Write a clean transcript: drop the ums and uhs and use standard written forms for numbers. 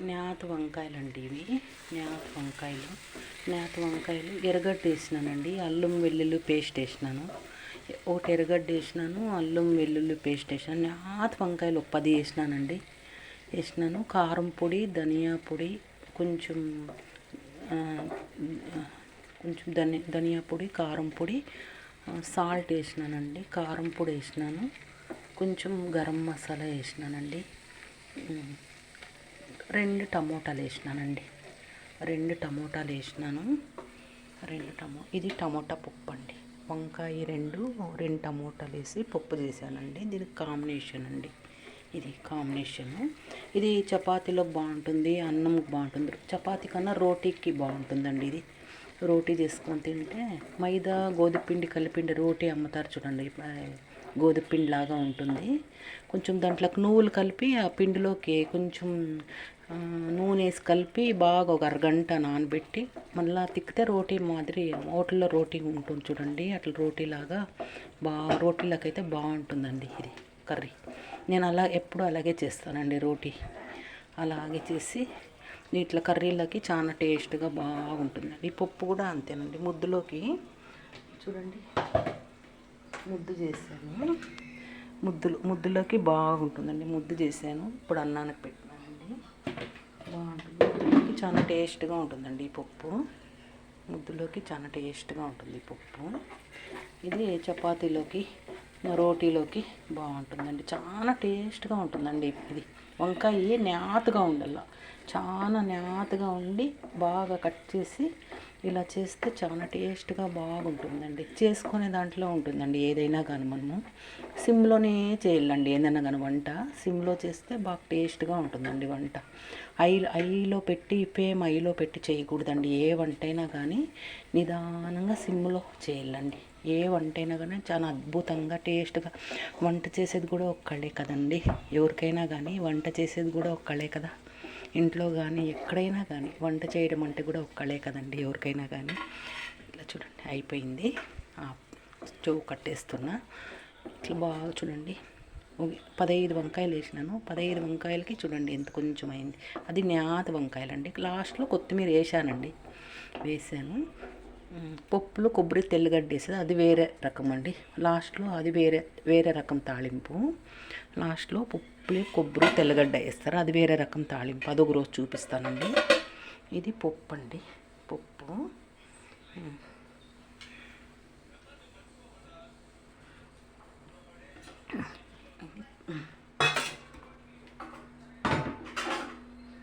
నేతి వంకాయలండి ఇవి. నేతి వంకాయలు ఎర్రగడ్డ వేసినానండి, అల్లం వెల్లుల్లి పేస్ట్ వేసినాను. ఒకటి ఎర్రగడ్డ వేసినాను, అల్లం వెల్లుల్లి పేస్ట్ వేసినాను. నేతి వంకాయలు 10 వేసినాను. కారం పొడి, ధనియా పొడి, కొంచెం ధనియా పొడి, కారం పొడి, సాల్ట్ వేసినానండి. కారం పొడి వేసినాను, కొంచెం గరం మసాలా వేసినానండి. 2 టమోటాలు వేసినానండి. 2 టమోటాలు వేసినాను. ఇది టమోటా పప్పు అండి. వంకాయ 2 టమోటాలు వేసి పప్పు చేశానండి. దీనికి కాంబినేషన్ అండి. ఇది కాంబినేషను. ఇది చపాతీలో బాగుంటుంది, అన్నంకి బాగుంటుంది. చపాతీ కన్నా రోటీకి బాగుంటుందండి. ఇది రోటీ చేసుకొని తింటే మైదా గోధుమ పిండి కలిపిండి రోటీ అమ్ముతారు చూడండి, గోధుమ పిండి లాగా ఉంటుంది. కొంచెం దాంట్లోకి నువ్వులు కలిపి ఆ పిండిలోకి కొంచెం నూనె వేసి కలిపి బాగా ఒక అరగంట నానబెట్టి మళ్ళీ తిక్కితే రోటీ మాదిరి హోటల్లో రోటీ ఉంటుంది చూడండి, అట్లా రోటీలాగా రోటీలోకి అయితే బాగుంటుందండి ఇది కర్రీ. నేను ఎప్పుడు అలాగే చేస్తానండి. రోటీ అలాగే చేసి ఇట్లా కర్రీలకి చాలా టేస్ట్గా బాగుంటుందండి. ఈ పప్పు కూడా అంతేనండి. ముద్దులోకి చూడండి, ముద్దు చేశాను. ముద్దులోకి బాగుంటుందండి. ముద్దు చేశాను, ఇప్పుడు అన్నానికి పెట్టినానండి. బాగుంటుంది. ముద్దులోకి చాలా టేస్ట్గా ఉంటుందండి ఈ పప్పు. ముద్దులోకి చాలా టేస్ట్గా ఉంటుంది ఈ పప్పు. ఇది చపాతీలోకి, రోటీలోకి బాగుంటుందండి. చాలా టేస్ట్గా ఉంటుందండి ఇది. వంకాయ నేతగా ఉండాల, చాలా నేతగా ఉండి బాగా కట్ చేసి ఇలా చేస్తే చాలా టేస్ట్గా బాగుంటుందండి. చేసుకునే దాంట్లో ఉంటుందండి. ఏదైనా కానీ మనము సిమ్లోనే చేయాలండి. ఏదైనా కానీ వంట సిమ్లో చేస్తే బాగా టేస్ట్గా ఉంటుందండి వంట. ఐలో పెట్టి చేయకూడదండి. ఏ వంట అయినా కానీ నిదానంగా సిమ్లో చేయాలండి. ఏ వంట అయినా కానీ చాలా అద్భుతంగా టేస్ట్గా. వంట చేసేది కూడా ఒక్కళ్ళే కదండి. ఎవరికైనా కానీ వంట చేసేది కూడా ఒక్కళ్ళే కదా. ఇంట్లో కానీ ఎక్కడైనా కానీ వంట చేయడం అంటే కూడా ఒక్కళ్ళే కదండి, ఎవరికైనా కానీ. ఇట్లా చూడండి అయిపోయింది. స్టవ్ కట్టేస్తున్నా. ఇట్లా బాగా చూడండి, 15 వంకాయలు వేసినాను. 15 వంకాయలకి చూడండి ఎంత కొంచెం అయింది. అది నేతి వంకాయలండి. లాస్ట్లో కొత్తిమీర వేసాను. పప్పులో కొబ్బరి తెల్లగడ్డ వేసేది అది వేరే రకం అండి. లాస్ట్లో అది వేరే రకం తాళింపు. లాస్ట్లో పప్పులో కొబ్బరి తెల్లగడ్డ వేస్తారు, అది వేరే రకం తాళింపు. అదొక రోజు చూపిస్తానండి. ఇది పప్పు అండి. పప్పు